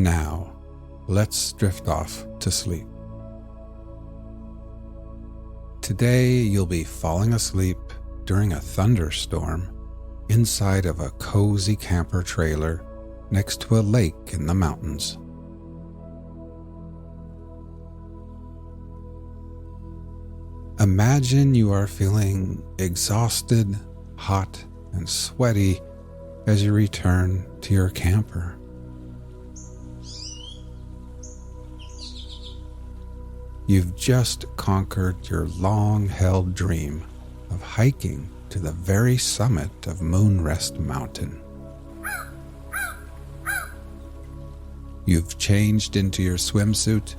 Now, let's drift off to sleep. Today, you'll be falling asleep during a thunderstorm inside of a cozy camper trailer next to a lake in the mountains. Imagine you are feeling exhausted, hot, and sweaty as you return to your camper. You've just conquered your long-held dream of hiking to the very summit of Moonrest Mountain. You've changed into your swimsuit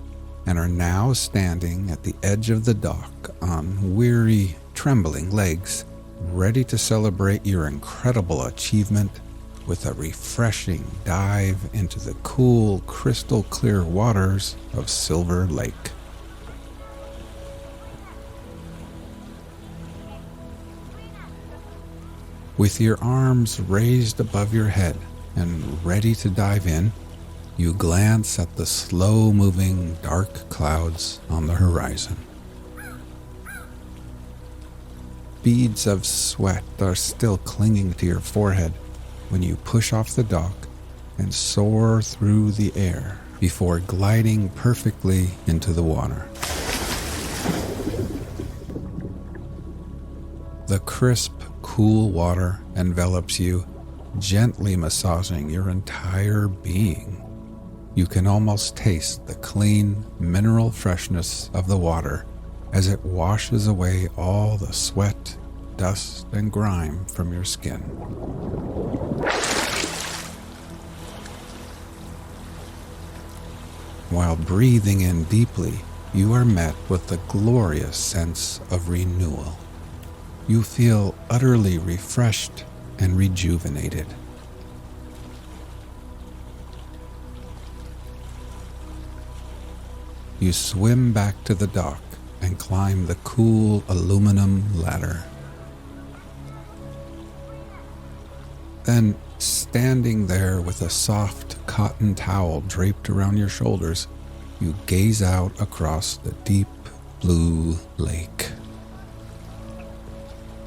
and are now standing at the edge of the dock on weary, trembling legs, ready to celebrate your incredible achievement with a refreshing dive into the cool, crystal-clear waters of Silver Lake. With your arms raised above your head and ready to dive in, you glance at the slow-moving dark clouds on the horizon. Beads of sweat are still clinging to your forehead when you push off the dock and soar through the air before gliding perfectly into the water. The crisp, cool water envelops you, gently massaging your entire being. You can almost taste the clean, mineral freshness of the water as it washes away all the sweat, dust, and grime from your skin. While breathing in deeply, you are met with the glorious sense of renewal. You feel utterly refreshed and rejuvenated. You swim back to the dock and climb the cool aluminum ladder. Then, standing there with a soft cotton towel draped around your shoulders, you gaze out across the deep blue lake.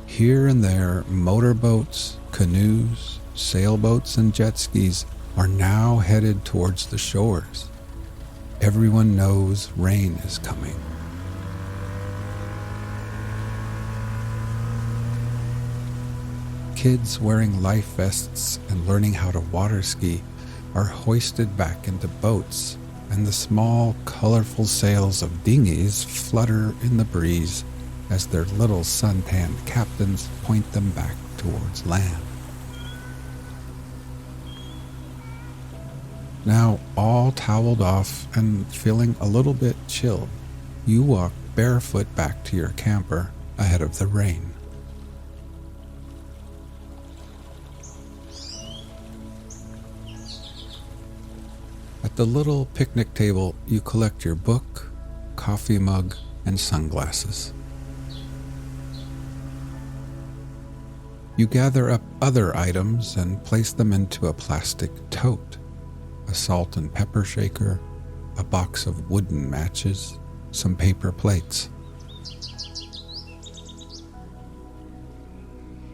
Here and there, motorboats, canoes, sailboats, and jet skis are now headed towards the shores. Everyone knows rain is coming. Kids wearing life vests and learning how to water ski are hoisted back into boats, and the small, colorful sails of dinghies flutter in the breeze as their little suntanned captains point them back towards land. Now, all toweled off and feeling a little bit chilled, you walk barefoot back to your camper ahead of the rain. At the little picnic table, you collect your book, coffee mug, and sunglasses. You gather up other items and place them into a plastic tote. A salt and pepper shaker, a box of wooden matches, some paper plates.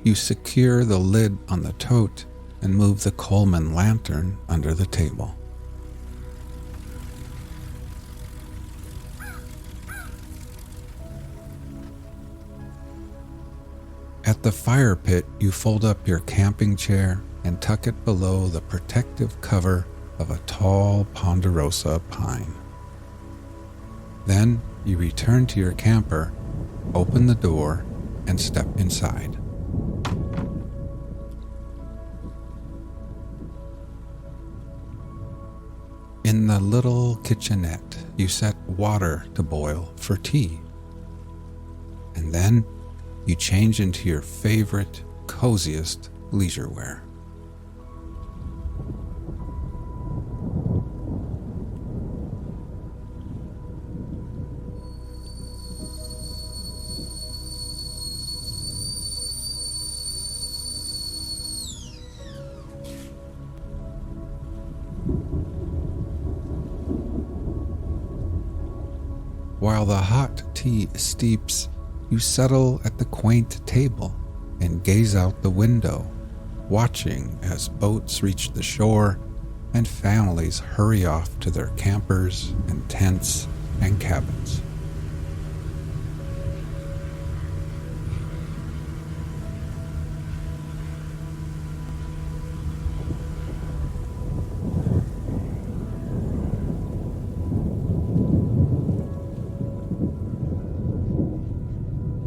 You secure the lid on the tote and move the Coleman lantern under the table. At the fire pit, you fold up your camping chair and tuck it below the protective cover of a tall ponderosa pine. Then you return to your camper, open the door, and step inside. In the little kitchenette, you set water to boil for tea. And then you change into your favorite, coziest leisure wear. while the hot tea steeps, you settle at the quaint table and gaze out the window, watching as boats reach the shore and families hurry off to their campers and tents and cabins.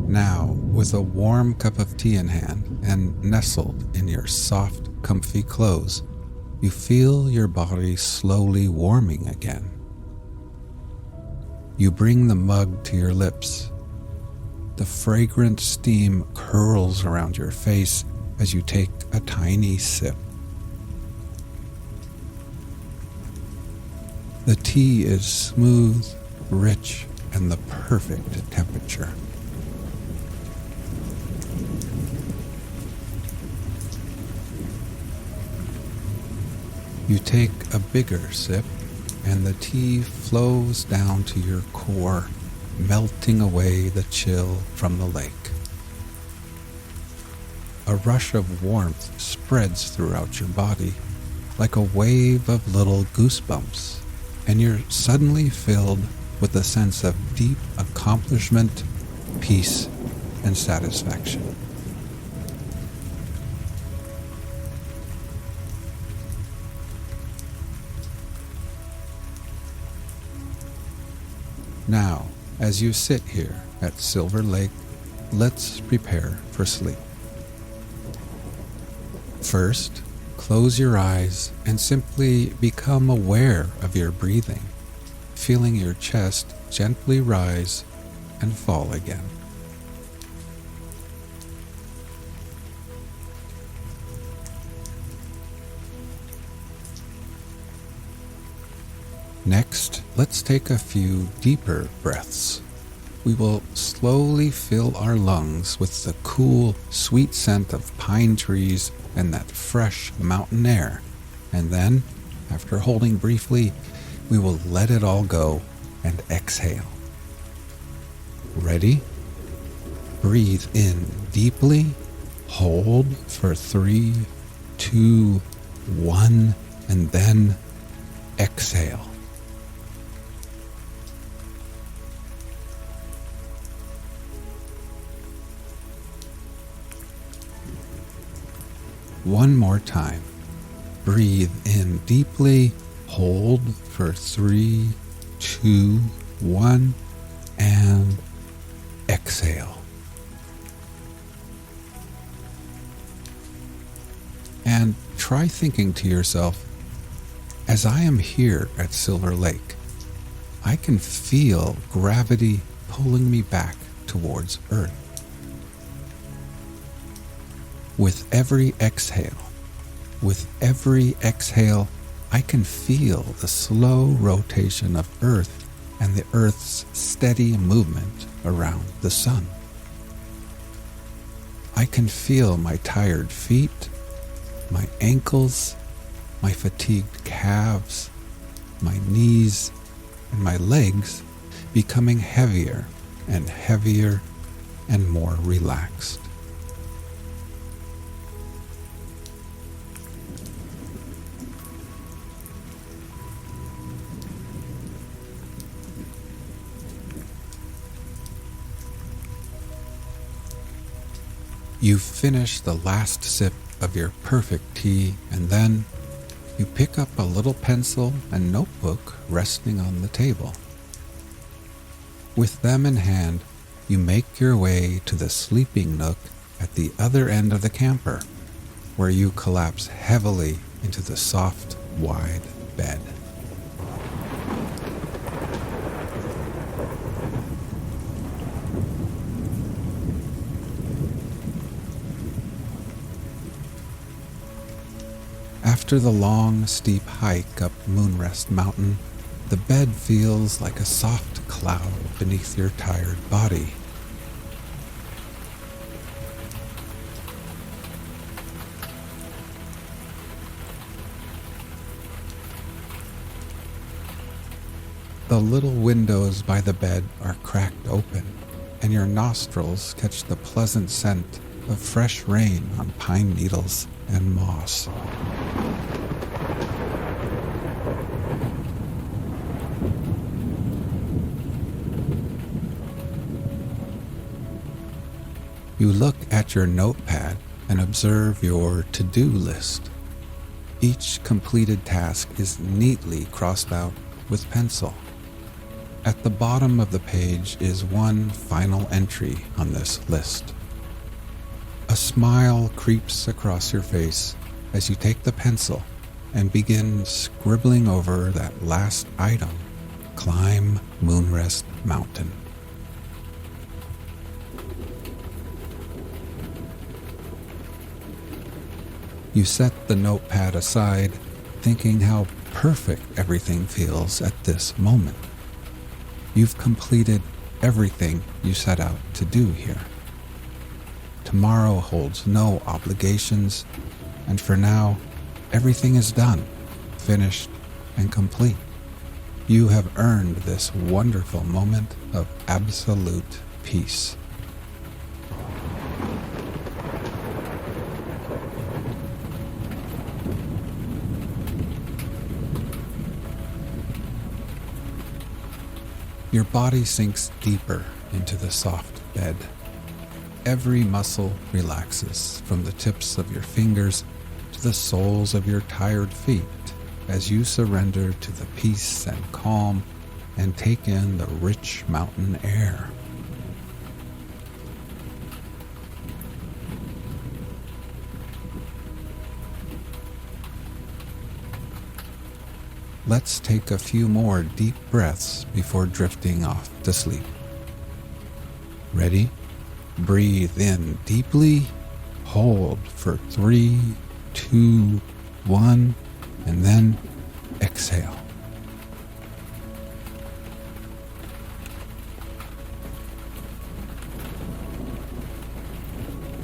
Now, with a warm cup of tea in hand and nestled in your soft, comfy clothes, you feel your body slowly warming again. You bring the mug to your lips. The fragrant steam curls around your face as you take a tiny sip. The tea is smooth, rich, and the perfect temperature. You take a bigger sip, and the tea flows down to your core, melting away the chill from the lake. A rush of warmth spreads throughout your body, like a wave of little goosebumps, and you're suddenly filled with a sense of deep accomplishment, peace, and satisfaction. Now, as you sit here at Silver Lake, let's prepare for sleep. First, close your eyes and simply become aware of your breathing, feeling your chest gently rise and fall again. Next, let's take a few deeper breaths. We will slowly fill our lungs with the cool, sweet scent of pine trees and that fresh mountain air. And then, after holding briefly, we will let it all go and exhale. Ready? Breathe in deeply, hold for 3, 2, 1, and then exhale. One more time. Breathe in deeply, hold for 3, 2, 1, and exhale. And try thinking to yourself, as I am here at Silver Lake, I can feel gravity pulling me back towards Earth. With every exhale, I can feel the slow rotation of Earth and the Earth's steady movement around the sun. I can feel my tired feet, my ankles, my fatigued calves, my knees, and my legs becoming heavier and heavier and more relaxed. You finish the last sip of your perfect tea, and then you pick up a little pencil and notebook resting on the table. With them in hand, you make your way to the sleeping nook at the other end of the camper, where you collapse heavily into the soft, wide bed. After the long, steep hike up Moonrest Mountain, the bed feels like a soft cloud beneath your tired body. The little windows by the bed are cracked open, and your nostrils catch the pleasant scent of fresh rain on pine needles and moss. You look at your notepad and observe your to-do list. Each completed task is neatly crossed out with pencil. At the bottom of the page is one final entry on this list. A smile creeps across your face as you take the pencil and begin scribbling over that last item: climb Moonrest Mountain. You set the notepad aside, thinking how perfect everything feels at this moment. You've completed everything you set out to do here. Tomorrow holds no obligations, and for now, everything is done, finished, and complete. You have earned this wonderful moment of absolute peace. Your body sinks deeper into the soft bed. Every muscle relaxes from the tips of your fingers to the soles of your tired feet as you surrender to the peace and calm and take in the rich mountain air. Let's take a few more deep breaths before drifting off to sleep. Ready? Breathe in deeply, hold for 3, 2, 1, and then exhale.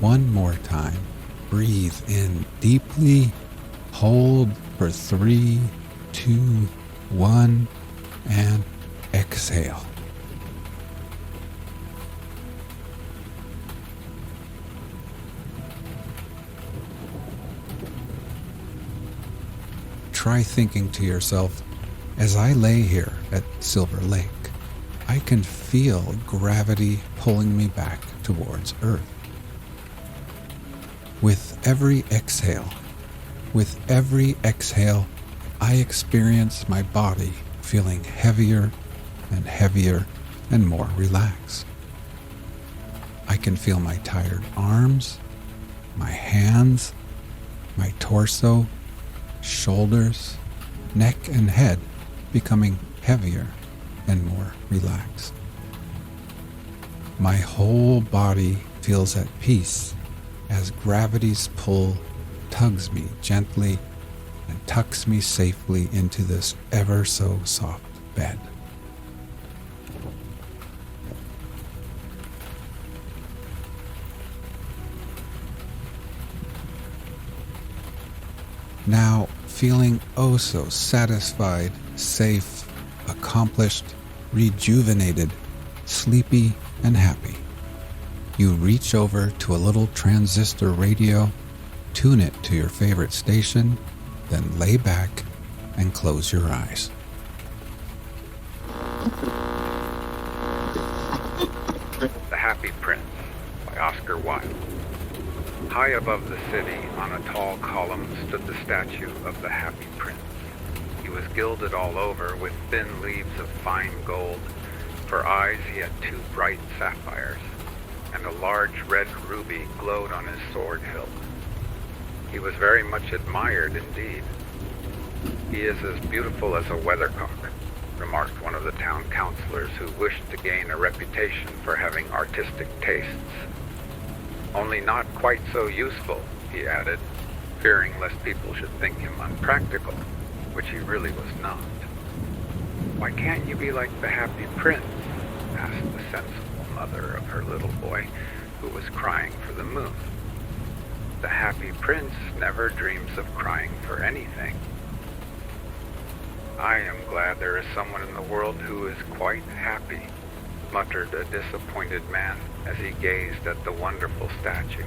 One more time. Breathe in deeply, hold for 3, 2, 1, and exhale. Try thinking to yourself, as I lay here at Silver Lake, I can feel gravity pulling me back towards Earth. With every exhale, I experience my body feeling heavier and heavier and more relaxed. I can feel my tired arms, my hands, my torso, shoulders, neck, and head becoming heavier and more relaxed. My whole body feels at peace as gravity's pull tugs me gently and tucks me safely into this ever so soft bed. Now, feeling oh so satisfied, safe, accomplished, rejuvenated, sleepy, and happy, you reach over to a little transistor radio, tune it to your favorite station, then lay back and close your eyes. The Happy Prince by Oscar Wilde. High above the city, on a tall column, stood the statue of the Happy Prince. He was gilded all over with thin leaves of fine gold. For eyes he had 2 bright sapphires, and a large red ruby glowed on his sword hilt. He was very much admired indeed. "He is as beautiful as a weathercock," remarked one of the town councilors who wished to gain a reputation for having artistic tastes. "Only not quite so useful," he added, fearing lest people should think him unpractical, which he really was not. "Why can't you be like the Happy Prince?" asked the sensible mother of her little boy, who was crying for the moon. "The Happy Prince never dreams of crying for anything." I am glad there is someone in the world who is quite happy, muttered a disappointed man as he gazed at the wonderful statue.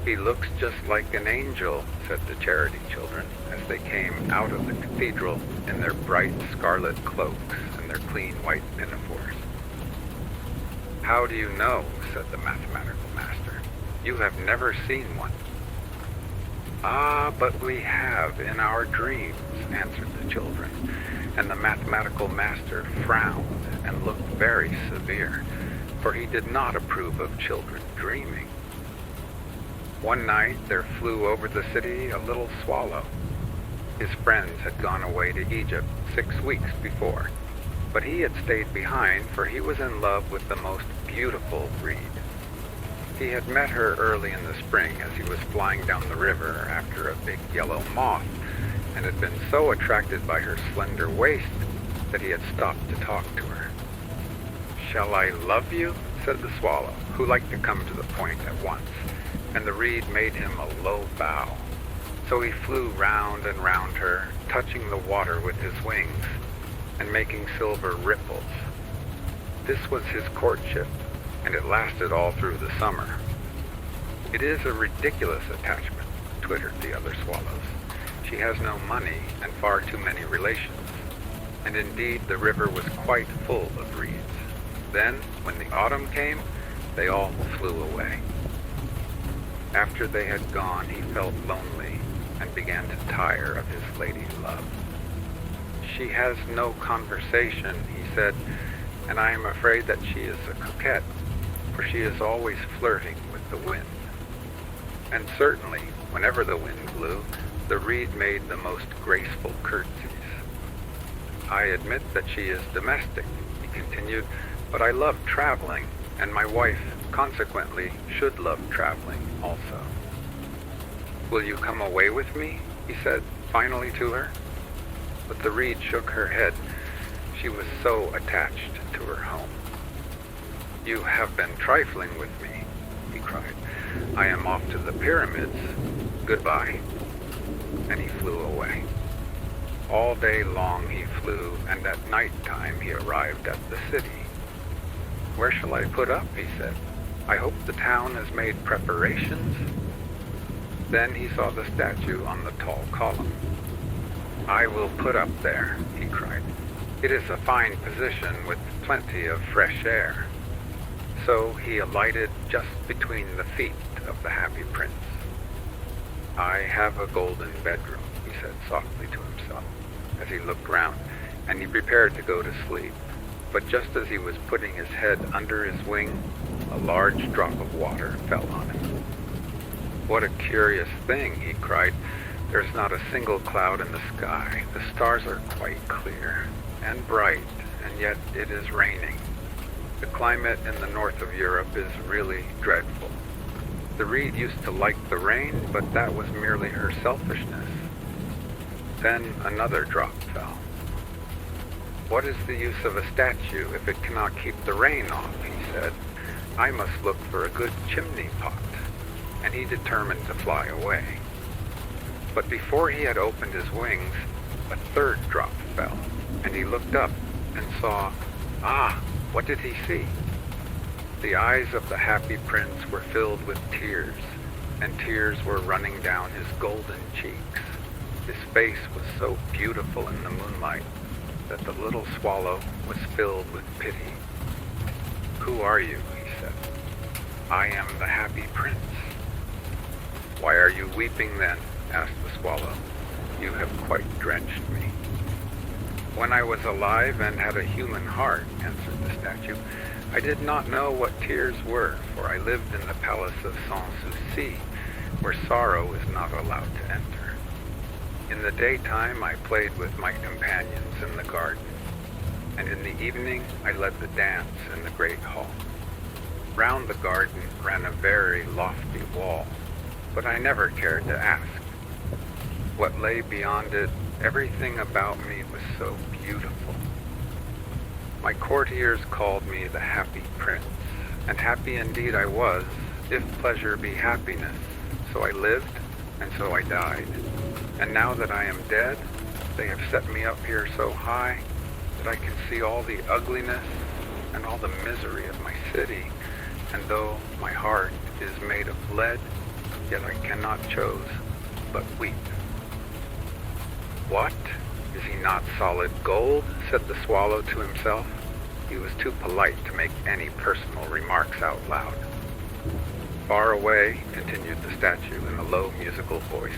He looks just like an angel, said the charity children as they came out of the cathedral in their bright scarlet cloaks and their clean white pinafores. How do you know, said the mathematical master. You have never seen one. Ah, but we have in our dreams, answered the children, and the mathematical master frowned and looked very severe, for he did not approve of children dreaming. One night there flew over the city a little swallow. His friends had gone away to Egypt 6 weeks before, but he had stayed behind, for he was in love with the most beautiful reed. He had met her early in the spring as he was flying down the river after a big yellow moth, and had been so attracted by her slender waist that he had stopped to talk to her. "Shall I love you?" said the swallow, who liked to come to the point at once, and the reed made him a low bow. So he flew round and round her, touching the water with his wings, and making silver ripples. This was his courtship, and it lasted all through the summer. "It is a ridiculous attachment," twittered the other swallows. "She has no money and far too many relations." And indeed the river was quite full of reeds. Then, when the autumn came, they all flew away. After they had gone, he felt lonely and began to tire of his lady love. "She has no conversation," he said, "and I am afraid that she is a coquette, for she is always flirting with the wind." And certainly, whenever the wind blew, the reed made the most graceful curtsies. "I admit that she is domestic," he continued, "but I love traveling, and my wife, consequently, should love traveling also." "Will you come away with me?" he said finally to her. But the reed shook her head. She was so attached to her home. "You have been trifling with me," he cried. "I am off to the pyramids. Goodbye." And he flew away. All day long he flew, and at night time he arrived at the city. "Where shall I put up?" he said. "I hope the town has made preparations." Then he saw the statue on the tall column. "I will put up there," he cried. "It is a fine position with plenty of fresh air." So he alighted just between the feet of the happy prince. "I have a golden bedroom," he said softly to himself as he looked round, and he prepared to go to sleep. But just as he was putting his head under his wing, a large drop of water fell on him. "What a curious thing," he cried. "There's not a single cloud in the sky. The stars are quite clear and bright, and yet it is raining. The climate in the north of Europe is really dreadful. The reed used to like the rain, but that was merely her selfishness." Then another drop fell. "What is the use of a statue if it cannot keep the rain off?" he said. "I must look for a good chimney pot." And he determined to fly away. But before he had opened his wings, a third drop fell, and he looked up and saw, what did he see? The eyes of the happy prince were filled with tears, and tears were running down his golden cheeks. His face was so beautiful in the moonlight that the little swallow was filled with pity. "Who are you?" he said. "I am the happy prince." "Why are you weeping then?" asked the swallow. "You have quite drenched me." "When I was alive and had a human heart," answered the statue, "I did not know what tears were, for I lived in the palace of Sans-Souci, where sorrow is not allowed to enter. In the daytime I played with my companions in the garden, and in the evening I led the dance in the great hall. Round the garden ran a very lofty wall, but I never cared to ask. What lay beyond it, everything about me was so beautiful. My courtiers called me the happy prince, and happy indeed I was, if pleasure be happiness. So I lived, and so I died. And now that I am dead, They have set me up here so high that I can see all the ugliness and all the misery of my city, and though my heart is made of lead, yet I cannot choose but weep. What? Is he not solid gold? Said the swallow to himself. He was too polite to make any personal remarks out loud. Far away, continued the statue in a low musical voice,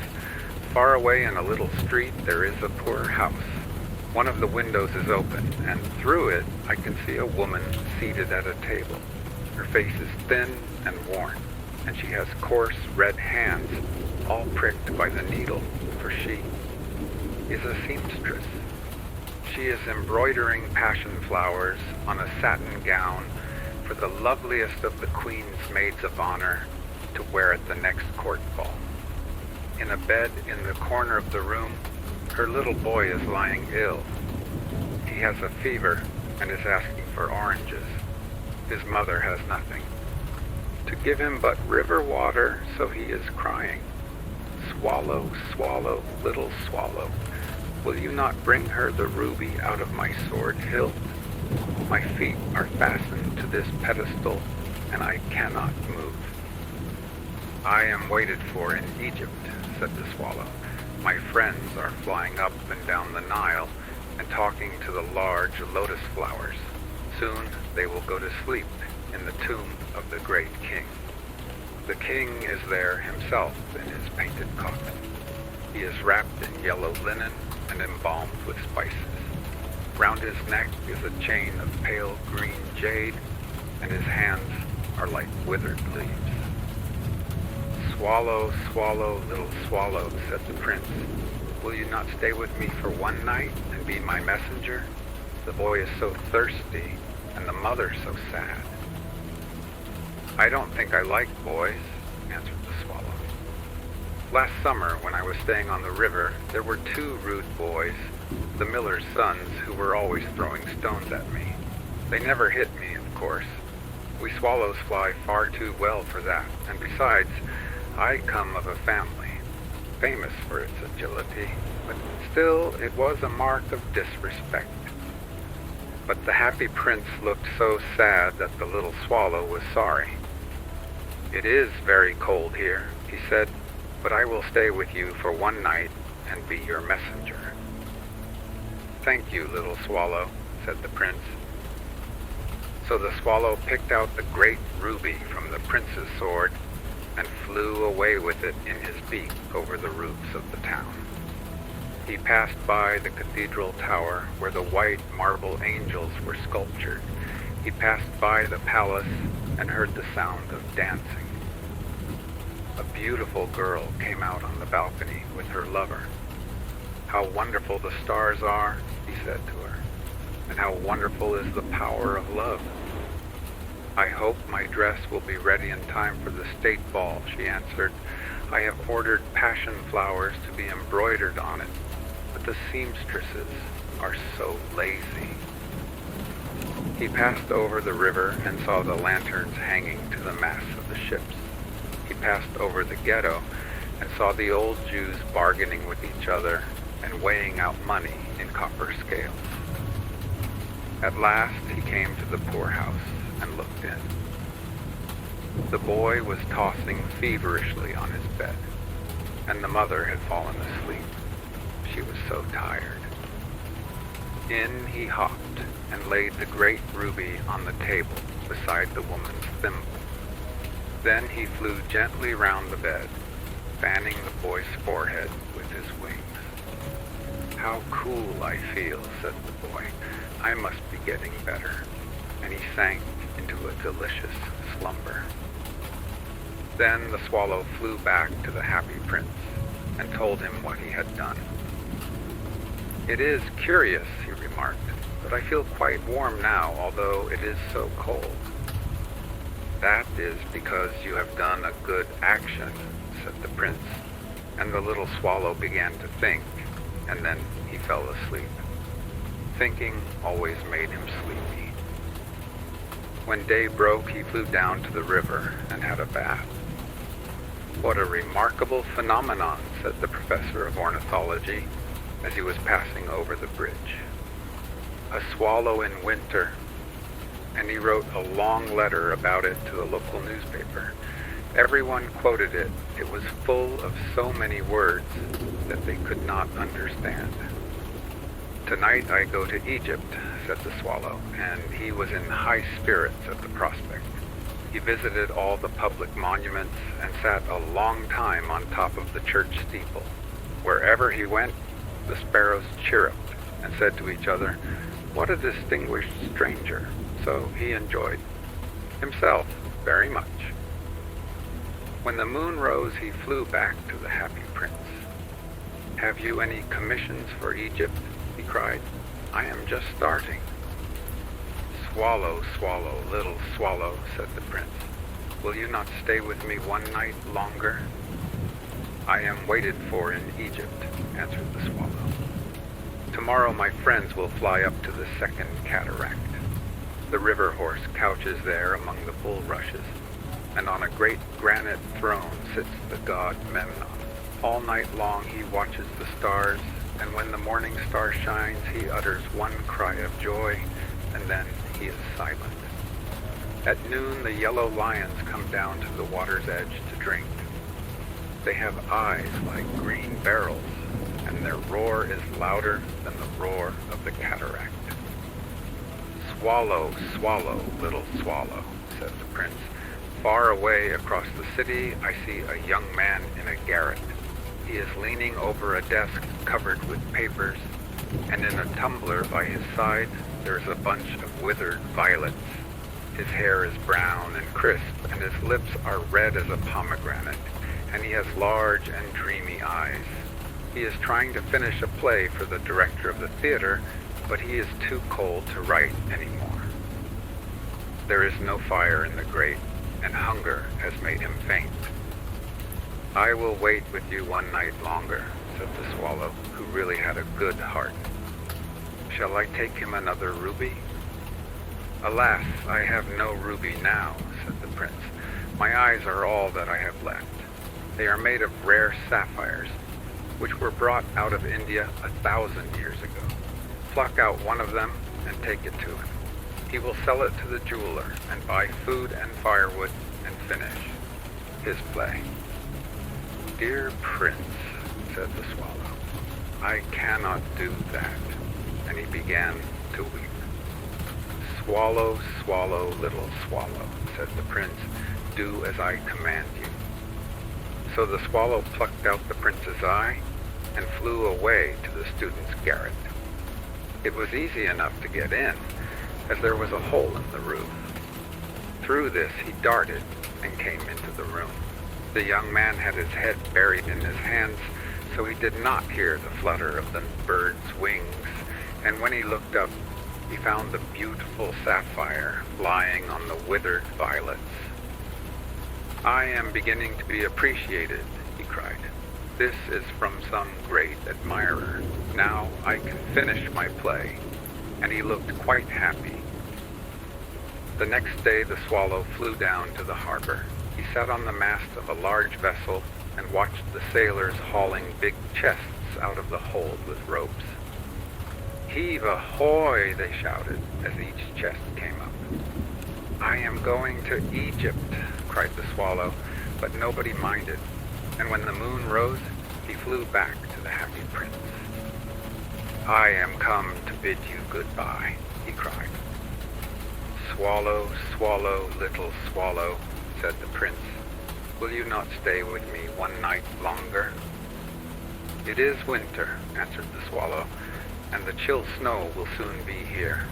far away in a little street there is a poor house. One of the windows is open, and through it I can see a woman seated at a table. Her face is thin and worn, and she has coarse red hands, all pricked by the needle, for she is a seamstress. She is embroidering passion flowers on a satin gown for the loveliest of the Queen's maids of honor to wear at the next court ball. In a bed in the corner of the room, her little boy is lying ill. He has a fever and is asking for oranges. His mother has nothing. To give him but river water, so he is crying. Swallow, swallow, little swallow, will you not bring her the ruby out of my sword hilt? My feet are fastened to this pedestal, and I cannot move. I am waited for in Egypt, said the swallow. My friends are flying up and down the Nile and talking to the large lotus flowers. Soon they will go to sleep in the tomb of the great king. The king is there himself in his painted coffin. He is wrapped in yellow linen and embalmed with spices. Round his neck is a chain of pale green jade, and his hands are like withered leaves. Swallow, swallow, little swallow, said the prince, will you not stay with me for one night and be my messenger? The boy is so thirsty, and the mother so sad. I don't think I like boys, answered the swallow. Last summer, when I was staying on the river, there were two rude boys, the miller's sons, who were always throwing stones at me. They never hit me, of course. We swallows fly far too well for that, and besides, I come of a family, famous for its agility, but still it was a mark of disrespect. But the happy prince looked so sad that the little swallow was sorry. It is very cold here, he said, but I will stay with you for one night and be your messenger. Thank you, little swallow, said the prince. So the swallow picked out the great ruby from the prince's sword and flew away with it in his beak over the roofs of the town. He passed by the cathedral tower where the white marble angels were sculptured. He passed by the palace and heard the sound of dancing. A beautiful girl came out on the balcony with her lover. How wonderful the stars are, he said to her, and how wonderful is the power of love. I hope my dress will be ready in time for the state ball, she answered. I have ordered passion flowers to be embroidered on it, but the seamstresses are so lazy. He passed over the river and saw the lanterns hanging to the masts of the ships. He passed over the ghetto and saw the old Jews bargaining with each other and weighing out money in copper scales. At last he came to the poorhouse and looked in. The boy was tossing feverishly on his bed, and the mother had fallen asleep. She was so tired. In he hopped and laid the great ruby on the table beside the woman's thimble. Then he flew gently round the bed, fanning the boy's forehead with his wings. How cool I feel, said the boy. I must be getting better. And he sank into a delicious slumber. Then the swallow flew back to the happy prince and told him what he had done. It is curious, he remarked, but I feel quite warm now, although it is so cold. That is because you have done a good action, said the prince, and the little swallow began to think, and then he fell asleep. Thinking always made him sleepy. When day broke, he flew down to the river and had a bath. What a remarkable phenomenon, said the professor of ornithology. as he was passing over the bridge. A swallow in winter, and he wrote a long letter about it to the local newspaper. Everyone quoted it. It was full of so many words that they could not understand. "Tonight I go to Egypt," said the swallow, and he was in high spirits at the prospect. He visited all the public monuments and sat a long time on top of the church steeple. Wherever he went, the sparrows chirruped and said to each other, "What a distinguished stranger." So he enjoyed himself very much. When the moon rose, he flew back to the happy prince. "Have you any commissions for Egypt?" he cried. "I am just starting." "Swallow, swallow, little swallow," said the prince. "Will you not stay with me one night longer?" "I am waited for in Egypt," answered the swallow. "Tomorrow my friends will fly up to the second cataract. The river horse couches there among the bulrushes, and on a great granite throne sits the god Memnon. All night long he watches the stars, and when the morning star shines, he utters one cry of joy, and then he is silent. At noon, the yellow lions come down to the water's edge to drink. They have eyes like green beryls, and their roar is louder than the roar of the cataract." "Swallow, swallow, little swallow," said the prince. "Far away across the city, I see a young man in a garret. He is leaning over a desk covered with papers, and in a tumbler by his side there is a bunch of withered violets. His hair is brown and crisp, and his lips are red as a pomegranate, and he has large and dreamy eyes. He is trying to finish a play for the director of the theater, but he is too cold to write anymore. There is no fire in the grate, and hunger has made him faint. I will wait with you one night longer," said the swallow, who really had a good heart. "Shall I take him another ruby?" "Alas, I have no ruby now," said the prince. "My eyes are all that I have left. They are made of rare sapphires, which were brought out of India 1,000 years ago. Pluck out one of them and take it to him. He will sell it to the jeweler and buy food and firewood and finish his play." "Dear prince," said the swallow, "I cannot do that," and he began to weep. "Swallow, swallow, little swallow," said the prince, "do as I command you." So the swallow plucked out the prince's eye and flew away to the student's garret. It was easy enough to get in, as there was a hole in the roof. Through this he darted and came into the room. The young man had his head buried in his hands, so he did not hear the flutter of the bird's wings, and when he looked up, he found the beautiful sapphire lying on the withered violets. "I am beginning to be appreciated," he cried. "This is from some great admirer. Now I can finish my play," and he looked quite happy. The next day the swallow flew down to the harbor. He sat on the mast of a large vessel and watched the sailors hauling big chests out of the hold with ropes. "Heave ahoy!" they shouted as each chest came up. "I am going to Egypt," cried the swallow, but nobody minded, and when the moon rose, he flew back to the happy prince. "I am come to bid you goodbye," he cried. "Swallow, swallow, little swallow," said the prince, "will you not stay with me one night longer?" "It is winter," answered the swallow, "and the chill snow will soon be here.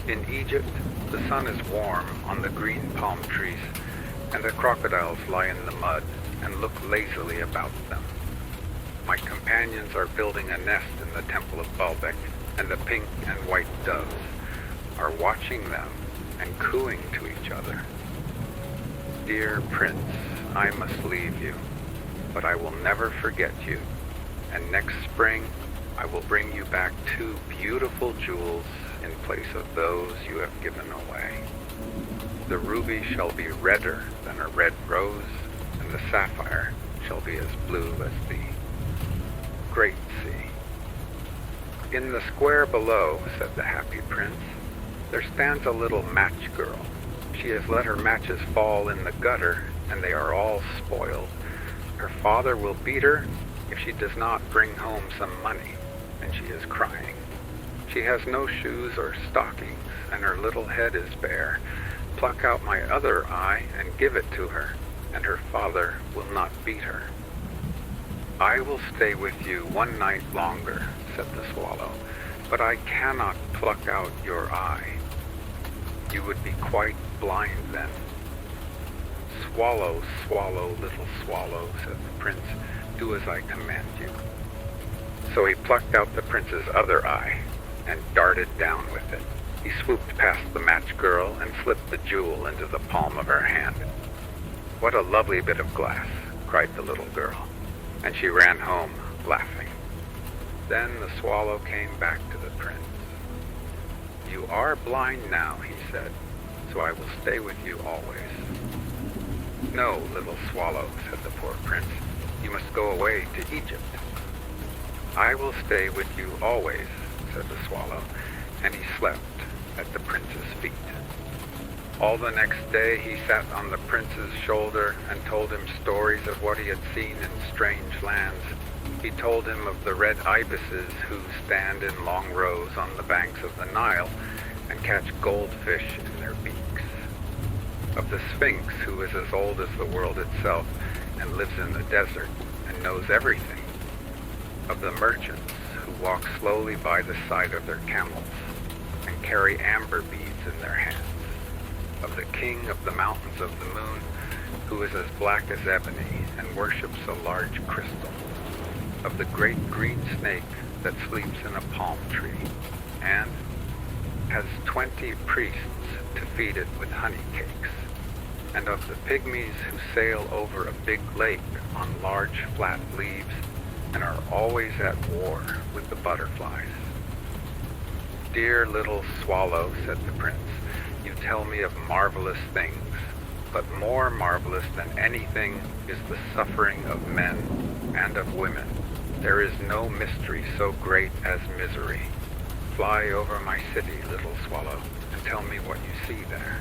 In Egypt, the sun is warm on the green palm trees, and the crocodiles lie in the mud and look lazily about them. My companions are building a nest in the temple of Baalbec, and the pink and white doves are watching them and cooing to each other. Dear prince, I must leave you, but I will never forget you, and next spring I will bring you back 2 beautiful jewels in place of those you have given away. The ruby shall be redder than a red rose, and the sapphire shall be as blue as the great sea." "In the square below," said the happy prince, "there stands a little match girl. She has let her matches fall in the gutter, and they are all spoiled. Her father will beat her if she does not bring home some money, and she is crying. She has no shoes or stockings, and her little head is bare. Pluck out my other eye and give it to her, and her father will not beat her." "I will stay with you one night longer," said the swallow, "but I cannot pluck out your eye. You would be quite blind then." "Swallow, swallow, little swallow," said the prince, "do as I command you." So he plucked out the prince's other eye and darted down with it. He swooped past the match girl and slipped the jewel into the palm of her hand. "What a lovely bit of glass," cried the little girl, and she ran home laughing. Then the swallow came back to the prince. "You are blind now," he said, "so I will stay with you always." "No, little swallow," said the poor prince, "you must go away to Egypt." "I will stay with you always," said the swallow, and he slept at the prince's feet. All the next day he sat on the prince's shoulder and told him stories of what he had seen in strange lands. He told him of the red ibises who stand in long rows on the banks of the Nile and catch goldfish in their beaks. Of the Sphinx, who is as old as the world itself and lives in the desert and knows everything. Of the merchants who walk slowly by the side of their camels and carry amber beads in their hands. Of the king of the mountains of the moon, who is as black as ebony and worships a large crystal. Of the great green snake that sleeps in a palm tree and has 20 priests to feed it with honey cakes. And of the pygmies who sail over a big lake on large flat leaves and are always at war with the butterflies. "Dear little swallow," said the prince, "you tell me of marvelous things, but more marvelous than anything is the suffering of men and of women. There is no mystery so great as misery. Fly over my city, little swallow, and tell me what you see there."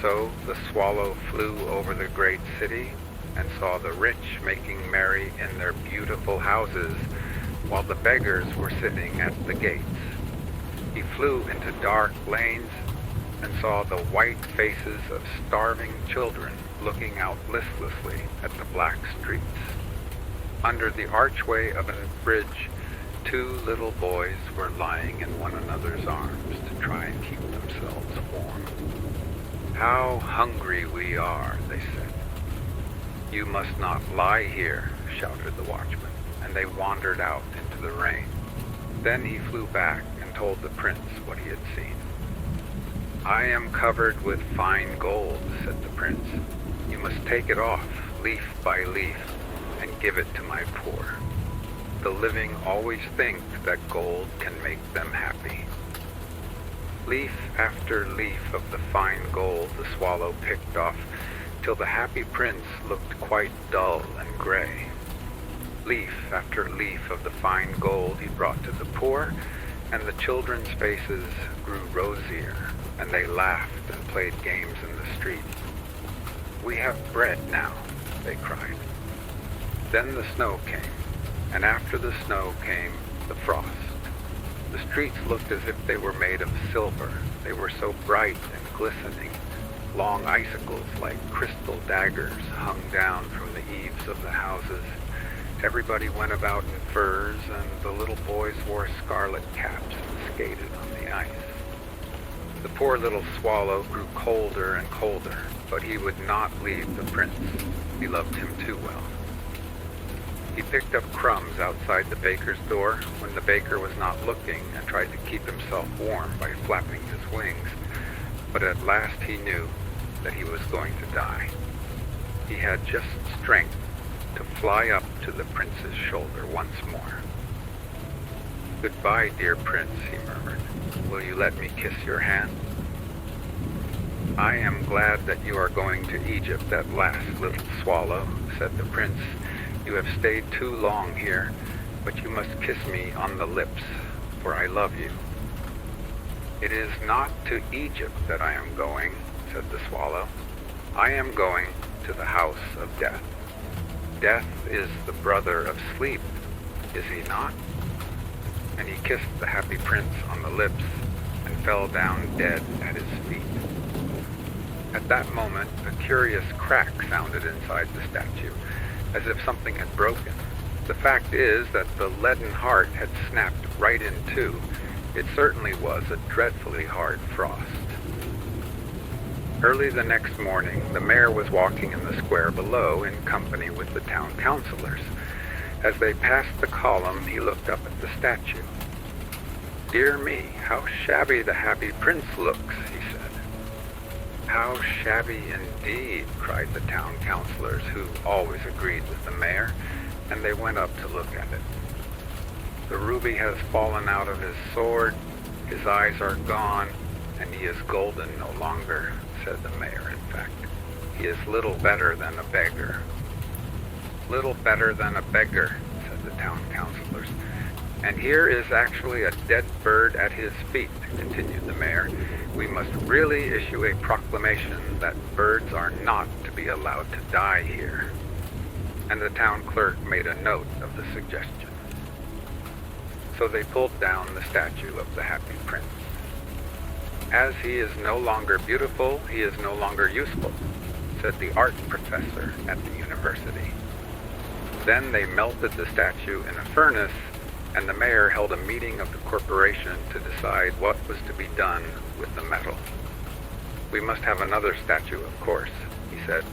So the swallow flew over the great city and saw the rich making merry in their beautiful houses, while the beggars were sitting at the gates. He flew into dark lanes and saw the white faces of starving children looking out listlessly at the black streets. Under the archway of a bridge, 2 little boys were lying in one another's arms to try and keep themselves warm. "How hungry we are," they said. "You must not lie here," shouted the watchman, and they wandered out into the rain. Then he flew back and told the prince what he had seen. "I am covered with fine gold," said the prince. "You must take it off, leaf by leaf, and give it to my poor. The living always think that gold can make them happy." Leaf after leaf of the fine gold the swallow picked off, till the happy prince looked quite dull and gray. Leaf after leaf of the fine gold he brought to the poor, and the children's faces grew rosier, and they laughed and played games in the street. "We have bread now," they cried. Then the snow came, and after the snow came the frost. The streets looked as if they were made of silver. They were so bright and glistening. Long icicles like crystal daggers hung down from the eaves of the houses. Everybody went about in furs, and the little boys wore scarlet caps and skated on the ice. The poor little swallow grew colder and colder, but he would not leave the prince. He loved him too well. He picked up crumbs outside the baker's door when the baker was not looking and tried to keep himself warm by flapping his wings, but at last he knew that he was going to die. He had just strength to fly up to the prince's shoulder once more. "Goodbye, dear prince," he murmured. "Will you let me kiss your hand?" "I am glad that you are going to Egypt at last, little swallow," said the prince. "You have stayed too long here, but you must kiss me on the lips for I love you." "It is not to Egypt that I am going," said the swallow. "I am going to the house of death. Death is the brother of sleep, is he not?" And he kissed the happy prince on the lips and fell down dead at his feet. At that moment, a curious crack sounded inside the statue, as if something had broken. The fact is that the leaden heart had snapped right in two. It certainly was a dreadfully hard frost. Early the next morning, the mayor was walking in the square below in company with the town councilors. As they passed the column, he looked up at the statue. "Dear me, how shabby the happy prince looks," he said. "How shabby indeed," cried the town councilors, who always agreed with the mayor, and they went up to look at it. "The ruby has fallen out of his sword, his eyes are gone, and he is golden no longer," said the mayor. "In fact, he is little better than a beggar." "Little better than a beggar," said the town councilors. "And here is actually a dead bird at his feet," continued the mayor. "We must really issue a proclamation that birds are not to be allowed to die here." And the town clerk made a note of the suggestion. So they pulled down the statue of the happy prince. "As he is no longer beautiful, he is no longer useful," said the art professor at the university. Then they melted the statue in a furnace, and the mayor held a meeting of the corporation to decide what was to be done with the metal. "We must have another statue, of course," he said,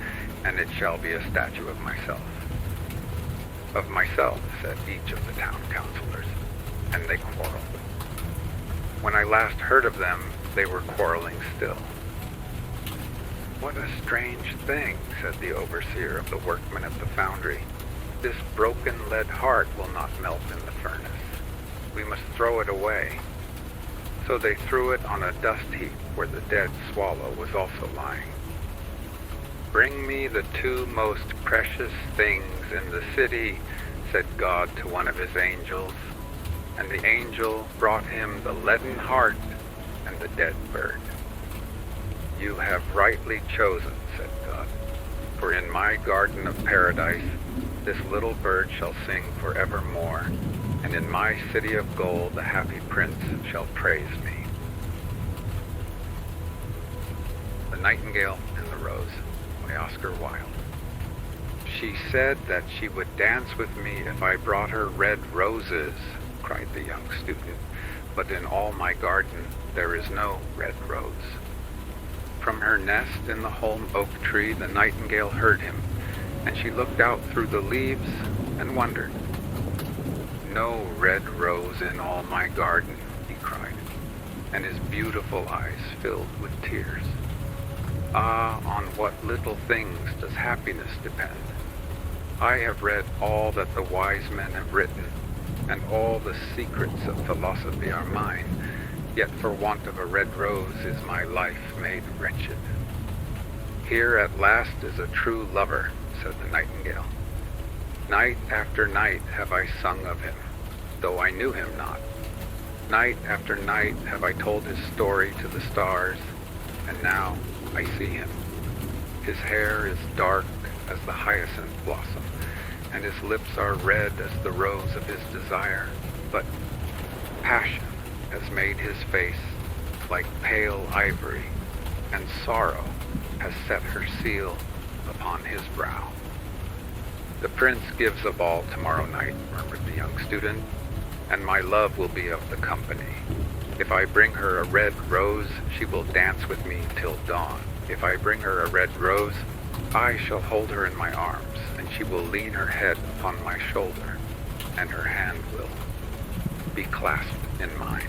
"and it shall be a statue of myself." "Of myself," said each of the town councilors, and they quarreled. When I last heard of them, they were quarreling still. "What a strange thing," said the overseer of the workmen at the foundry. "This broken lead heart will not melt in the furnace. We must throw it away." So they threw it on a dust heap where the dead swallow was also lying. "Bring me the two most precious things in the city," said God to one of his angels. And the angel brought him the leaden heart and the dead bird. "You have rightly chosen," said God, "for in my garden of paradise this little bird shall sing forevermore, and in my city of gold the happy prince shall praise me." The Nightingale and the Rose by Oscar Wilde. "She said that she would dance with me if I brought her red roses," cried the young student, "but in all my garden there is no red rose." From her nest in the holm oak tree the nightingale heard him, and she looked out through the leaves and wondered. "No red rose in all my garden," he cried, and his beautiful eyes filled with tears. "Ah, on what little things does happiness depend! I have read all that the wise men have written, and all the secrets of philosophy are mine, yet for want of a red rose is my life made wretched." "Here at last is a true lover," said the nightingale. "Night after night have I sung of him, though I knew him not. Night after night have I told his story to the stars, and now I see him. His hair is dark as the hyacinth blossom, and his lips are red as the rose of his desire, but passion has made his face like pale ivory, and sorrow has set her seal upon his brow." "The prince gives a ball tomorrow night," murmured the young student, "and my love will be of the company. If I bring her a red rose, she will dance with me till dawn. If I bring her a red rose, I shall hold her in my arms, and she will lean her head upon my shoulder, and her hand will be clasped in mine.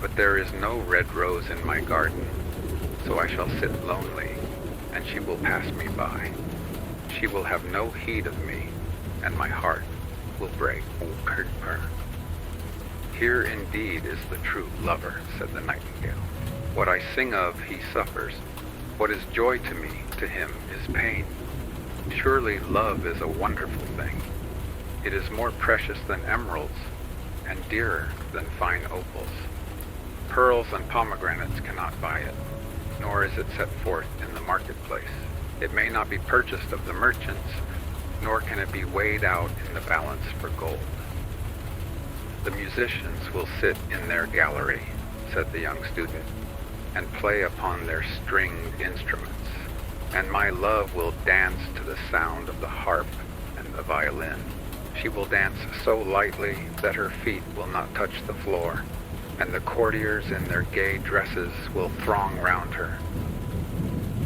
But there is no red rose in my garden, so I shall sit lonely, and she will pass me by. She will have no heed of me, and my heart will break." "Here indeed is the true lover," said the nightingale. "What I sing of he suffers. What is joy to me, to him is pain. Surely love is a wonderful thing. It is more precious than emeralds, and dearer than fine opals. Pearls and pomegranates cannot buy it, nor is it set forth in the marketplace. It may not be purchased of the merchants, nor can it be weighed out in the balance for gold. The musicians will sit in their gallery, said the young student, and play upon their stringed instruments, and my love will dance to the sound of the harp and the violin. She will dance so lightly that her feet will not touch the floor, and the courtiers in their gay dresses will throng round her.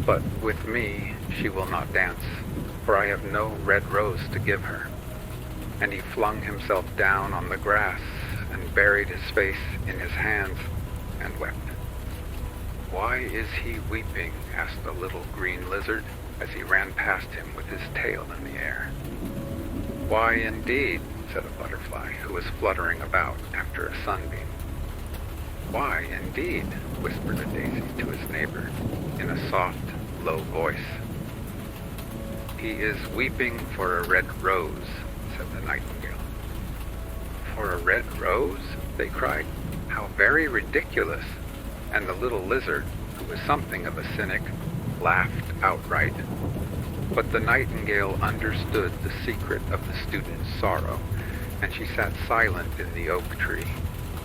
But with me she will not dance, for I have no red rose to give her. And he flung himself down on the grass and buried his face in his hands and wept. Why is he weeping? Asked a little green lizard as he ran past him with his tail in the air. Why indeed, said a butterfly who was fluttering about after a sunbeam. Why indeed, whispered a daisy to his neighbor in a soft, low voice. He is weeping for a red rose, said the nightingale. For a red rose? They cried. How very ridiculous! And the little lizard, who was something of a cynic, laughed outright. But the nightingale understood the secret of the student's sorrow, and she sat silent in the oak tree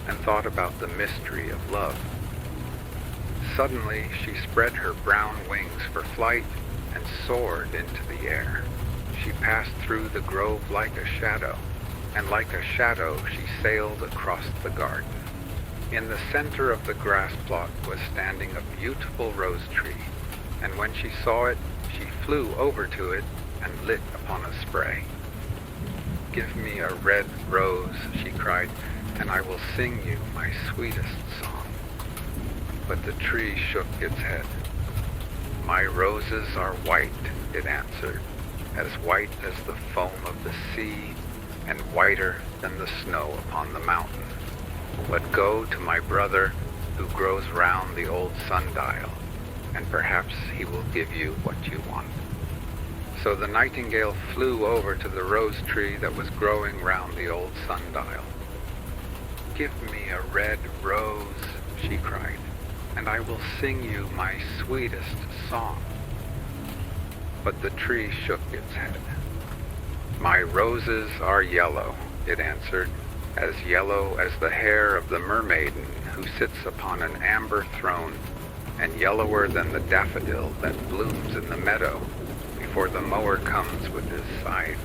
and thought about the mystery of love. Suddenly she spread her brown wings for flight and soared into the air. She passed through the grove like a shadow, and like a shadow she sailed across the garden. In the center of the grass plot was standing a beautiful rose tree, and when she saw it, she flew over to it and lit upon a spray. Give me a red rose, she cried, and I will sing you my sweetest song. But the tree shook its head. My roses are white, it answered, as white as the foam of the sea, and whiter than the snow upon the mountain. But go to my brother who grows round the old sundial, and perhaps he will give you what you want. So the nightingale flew over to the rose tree that was growing round the old sundial. Give me a red rose, she cried, and I will sing you my sweetest song. But the tree shook its head. My roses are yellow, it answered, as yellow as the hair of the mermaiden who sits upon an amber throne, and yellower than the daffodil that blooms in the meadow before the mower comes with his scythe.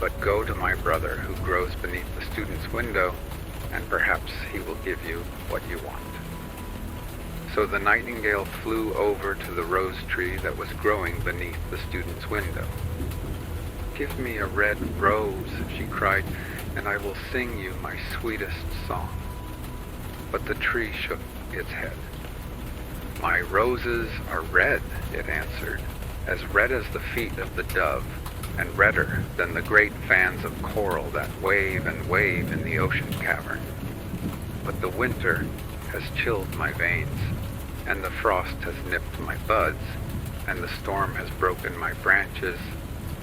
But go to my brother who grows beneath the student's window, and perhaps he will give you what you want. So the nightingale flew over to the rose tree that was growing beneath the student's window. Give me a red rose, she cried, and I will sing you my sweetest song. But the tree shook its head. My roses are red, it answered, as red as the feet of the dove, and redder than the great fans of coral that wave and wave in the ocean cavern. But the winter has chilled my veins, and the frost has nipped my buds, and the storm has broken my branches,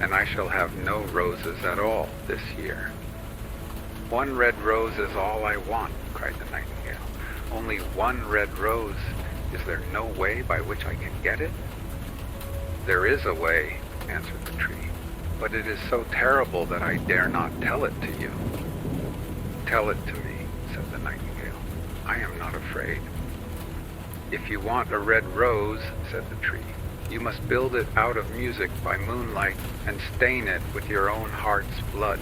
and I shall have no roses at all this year. One red rose is all I want, cried the nightingale. Only one red rose. Is there no way by which I can get it? There is a way, answered the tree, but it is so terrible that I dare not tell it to you. Tell it to me, said the nightingale. I am not afraid. If you want a red rose, said the tree, you must build it out of music by moonlight and stain it with your own heart's blood.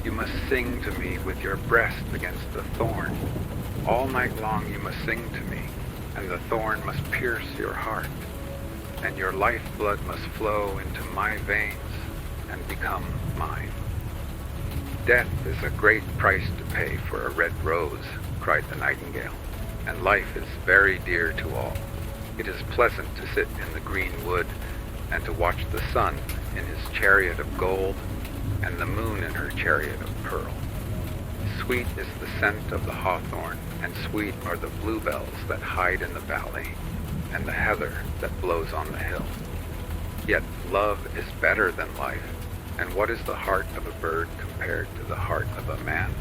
You must sing to me with your breast against the thorn. All night long you must sing to me, and the thorn must pierce your heart, and your lifeblood must flow into my veins and become mine. Death is a great price to pay for a red rose, cried the nightingale, and life is very dear to all. It is pleasant to sit in the green wood and to watch the sun in his chariot of gold and the moon in her chariot of pearl. Sweet is the scent of the hawthorn, and sweet are the bluebells that hide in the valley, and the heather that blows on the hill. Yet love is better than life, and what is the heart of a bird compared to the heart of a man?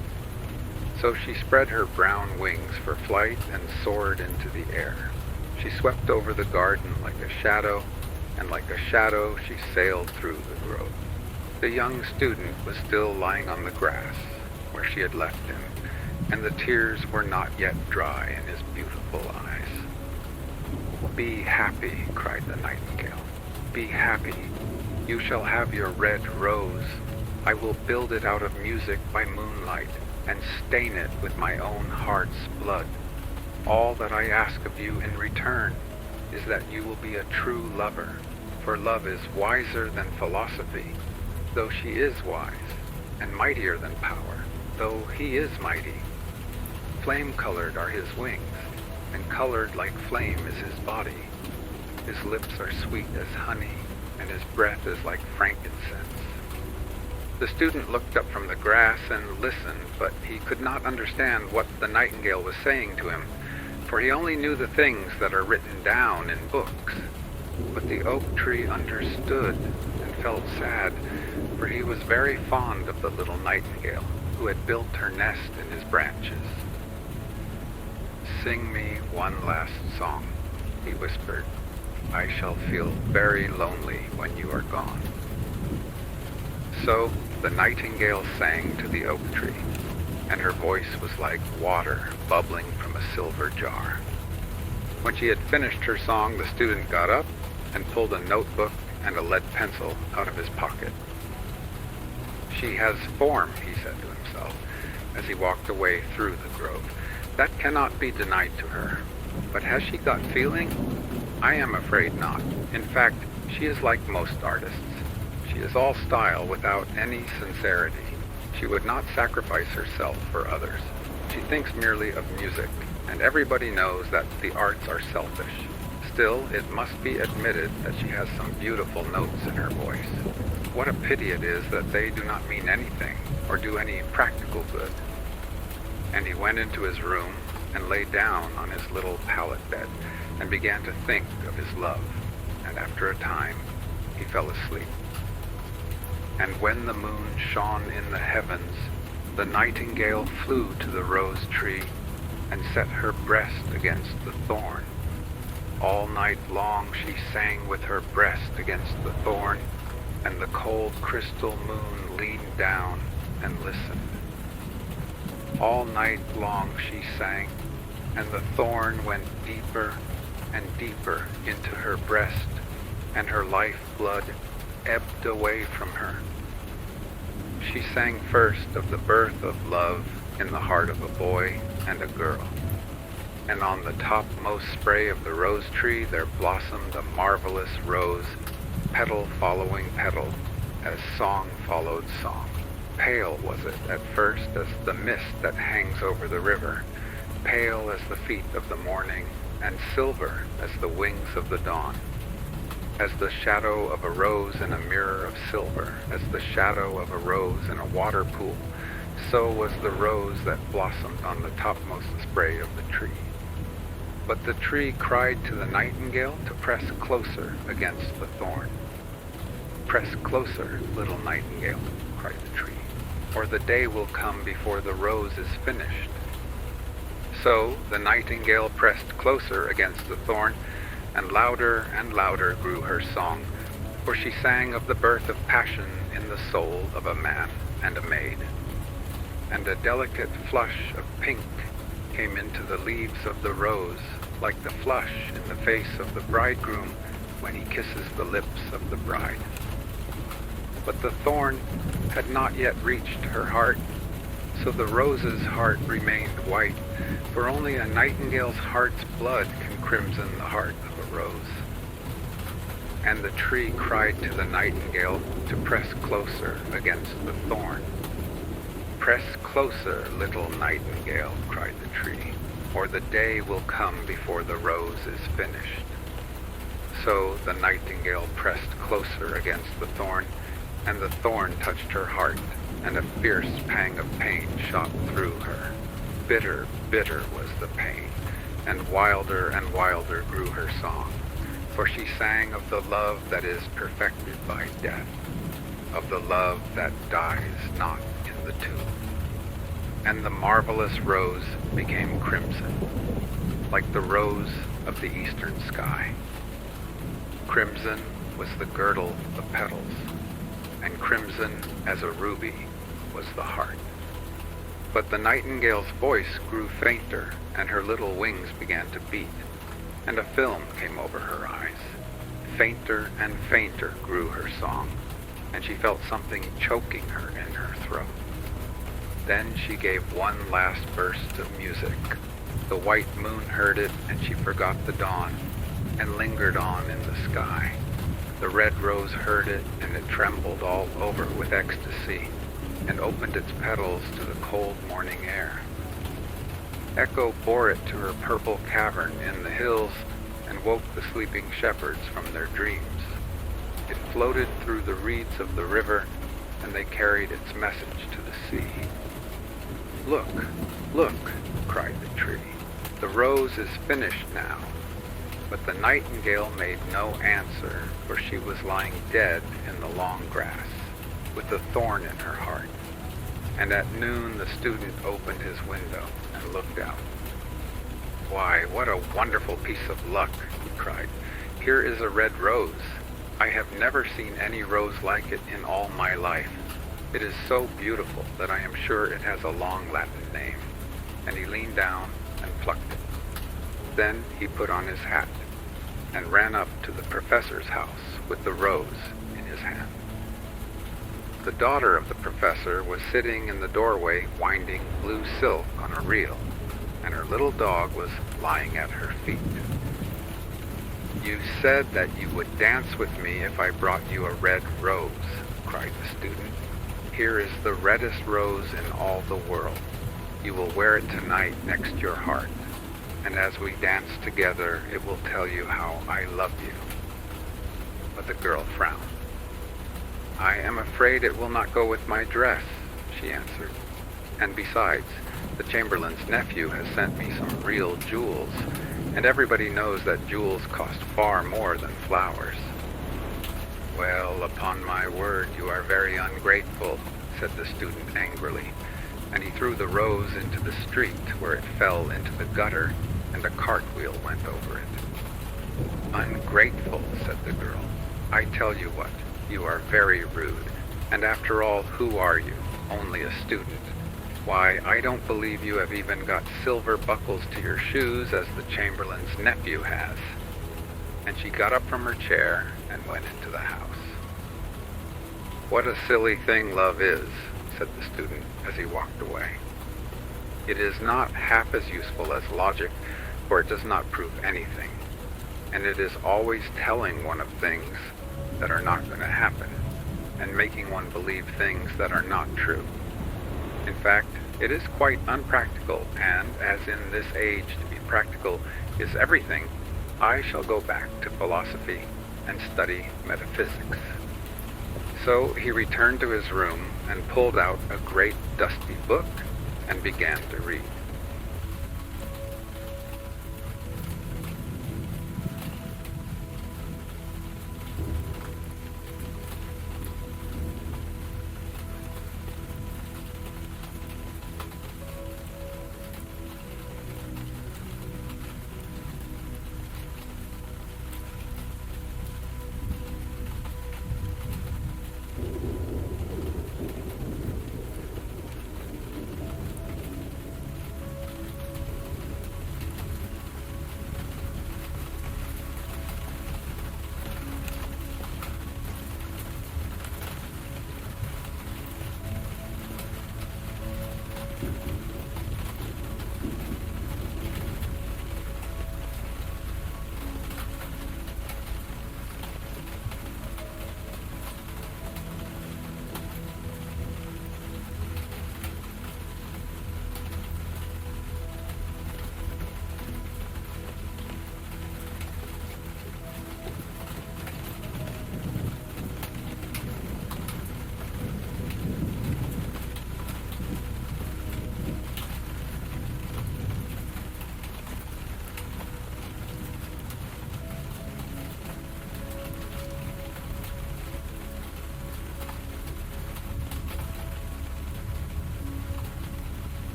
So she spread her brown wings for flight and soared into the air. She swept over the garden like a shadow, and like a shadow she sailed through the grove. The young student was still lying on the grass where she had left him, and the tears were not yet dry in his beautiful eyes. "Be happy," cried the nightingale. "Be happy. You shall have your red rose. I will build it out of music by moonlight and stain it with my own heart's blood. All that I ask of you in return is that you will be a true lover, for love is wiser than philosophy, though she is wise, and mightier than power, though he is mighty. Flame-colored are his wings, and colored like flame is his body. His lips are sweet as honey, and his breath is like frankincense." The student looked up from the grass and listened, but he could not understand what the nightingale was saying to him, for he only knew the things that are written down in books. But the oak tree understood and felt sad, for he was very fond of the little nightingale who had built her nest in his branches. "Sing me one last song," he whispered. "I shall feel very lonely when you are gone." So the nightingale sang to the oak tree, and her voice was like water bubbling from a silver jar. When she had finished her song, the student got up and pulled a notebook and a lead pencil out of his pocket. "She has form," he said to himself as he walked away through the grove. "That cannot be denied to her. But has she got feeling? I am afraid not. In fact, she is like most artists. She is all style without any sincerity. She would not sacrifice herself for others. She thinks merely of music, and everybody knows that the arts are selfish. Still, it must be admitted that she has some beautiful notes in her voice. What a pity it is that they do not mean anything or do any practical good." And he went into his room and lay down on his little pallet bed and began to think of his love, and after a time he fell asleep. And when the moon shone in the heavens, the nightingale flew to the rose tree and set her breast against the thorn. All night long she sang with her breast against the thorn, and the cold crystal moon leaned down and listened. All night long she sang, and the thorn went deeper and deeper into her breast, and her lifeblood ebbed away from her. She sang first of the birth of love in the heart of a boy and a girl, and on the topmost spray of the rose tree there blossomed a marvelous rose, petal following petal, as song followed song. Pale was it at first as the mist that hangs over the river, pale as the feet of the morning, and silver as the wings of the dawn. As the shadow of a rose in a mirror of silver, as the shadow of a rose in a water pool, so was the rose that blossomed on the topmost spray of the tree. But the tree cried to the nightingale to press closer against the thorn. "Press closer, little nightingale," cried the tree, "or the day will come before the rose is finished." So the nightingale pressed closer against the thorn, and louder grew her song, for she sang of the birth of passion in the soul of a man and a maid. And a delicate flush of pink came into the leaves of the rose, like the flush in the face of the bridegroom when he kisses the lips of the bride. But the thorn had not yet reached her heart, so the rose's heart remained white, for only a nightingale's heart's blood can crimson the heart of a rose. And the tree cried to the nightingale to press closer against the thorn. "Press closer, little nightingale," cried the tree, "or the day will come before the rose is finished." So the nightingale pressed closer against the thorn, and the thorn touched her heart, and a fierce pang of pain shot through her. Bitter, bitter was the pain, and wilder grew her song, for she sang of the love that is perfected by death, of the love that dies not in the tomb. and the marvelous rose became crimson, like the rose of the eastern sky. Crimson was the girdle of petals, and crimson as a ruby was the heart. But the nightingale's voice grew fainter, and her little wings began to beat, and a film came over her eyes. Fainter and fainter grew her song, and she felt something choking her in her throat. Then she gave one last burst of music. The white moon heard it, and she forgot the dawn, and lingered on in the sky. The red rose heard it, and it trembled all over with ecstasy, and opened its petals to the cold morning air. Echo bore it to her purple cavern in the hills, and woke the sleeping shepherds from their dreams. It floated through the reeds of the river, and they carried its message to the sea. "Look, look," cried the tree. "The rose is finished now." But the nightingale made no answer, for she was lying dead in the long grass, with a thorn in her heart. And at noon the student opened his window and looked out. "Why, what a wonderful piece of luck," he cried. "Here is a red rose. I have never seen any rose like it in all my life. It is so beautiful that I am sure it has a long Latin name." And he leaned down and plucked it. Then he put on his hat and ran up to the professor's house with the rose in his hand. The daughter of the professor was sitting in the doorway winding blue silk on a reel, and her little dog was lying at her feet. "You said that you would dance with me if I brought you a red rose," cried the student. "Here is the reddest rose in all the world. You will wear it tonight next your heart, and as we dance together, it will tell you how I love you." But the girl frowned. "I am afraid it will not go with my dress," she answered. "And besides, the Chamberlain's nephew has sent me some real jewels, and everybody knows that jewels cost far more than flowers." "Well, upon my word, you are very ungrateful," said the student angrily, and he threw the rose into the street, where it fell into the gutter, and a cartwheel went over it. "Ungrateful," said the girl. "I tell you what, you are very rude, and after all, who are you? Only a student. Why, I don't believe you have even got silver buckles to your shoes as the Chamberlain's nephew has." And she got up from her chair and went into the house. "What a silly thing love is," said the student as he walked away. "It is not half as useful as logic, for it does not prove anything, and it is always telling one of things that are not going to happen, and making one believe things that are not true. In fact, it is quite unpractical, and as in this age to be practical is everything, I shall go back to philosophy and study metaphysics." So he returned to his room and pulled out a great dusty book and began to read.